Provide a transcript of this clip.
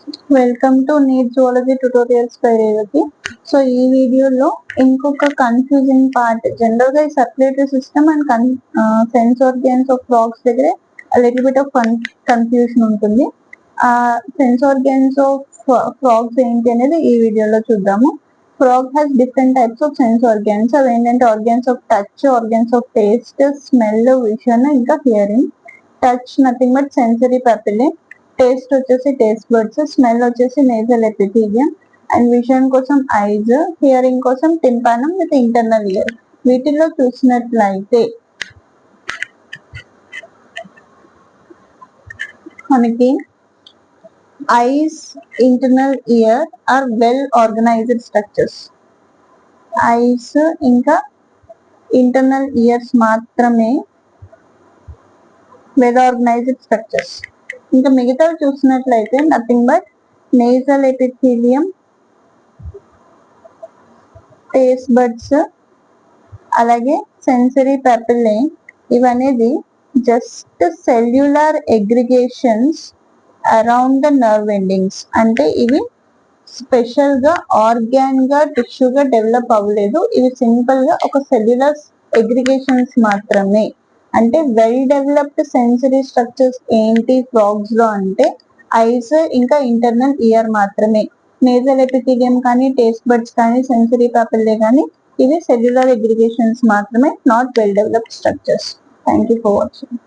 Welcome to NEET zoology tutorials by Revathi. So ఈ వీడియోలో ఇంకొక కన్ఫ్యూజింగ్ పార్ట్, జనరల్ గా circulatory system and sense organs of frogs దగ్గర little bit of confusion ఉంటుంది. ఆ సెన్స్ ఆర్గాన్స్ ఆఫ్ ఫ్రాగ్స్ ఏంటి అనేది ఈ వీడియోలో చూద్దాము. Frog has different types of sense organs. అవి ఏంటంటే organs of touch, organs of taste, smell, vision, ఇంకా hearing. Touch nothing but sensory papillae, taste వచ్చేసి టేస్ట్ బర్డ్స్, స్మెల్ వచ్చేసి నేజల్ ఎపిథీలియం, అండ్ విజన్ కోసం ఐజ్, హియరింగ్ కోసం tympanum with internal ear. వీటిలో చూసినట్లయితే మనకి eyes, internal ear are well organized structures. Eyes ఇంకా internal ears మాత్రమే వెల్ ఆర్గనైజ్డ్ స్ట్రక్చర్స్. ఇంకా మిగతావి చూసినట్లయితే nothing but nasal epithelium, taste buds, అలాగే సెన్సరీ పాపిల్లే. ఇవనేది just cellular aggregations around the nerve endings. అంటే ఇవి స్పెషల్ గా ఆర్గాన్ గా టిష్యూగా డెవలప్ అవ్వలేదు. ఇవి సింపుల్ గా ఒక సెల్యులర్ అగ్రిగేషన్స్ మాత్రమే. అంటే వెల్ డెవలప్డ్ సెన్సరీ స్ట్రక్చర్స్ ఏంటి ఫ్రాగ్స్ లో అంటే ఐస్ ఇంకా ఇంటర్నల్ ఇయర్ మాత్రమే. నేజల్ ఎపిథీలియం కానీ, టేస్ట్ బడ్స్ కానీ, సెన్సరీ పాపిల్లే కానీ ఇవి సెల్యులర్ అగ్రిగేషన్స్ మాత్రమే, not well developed structures. Thank you for watching.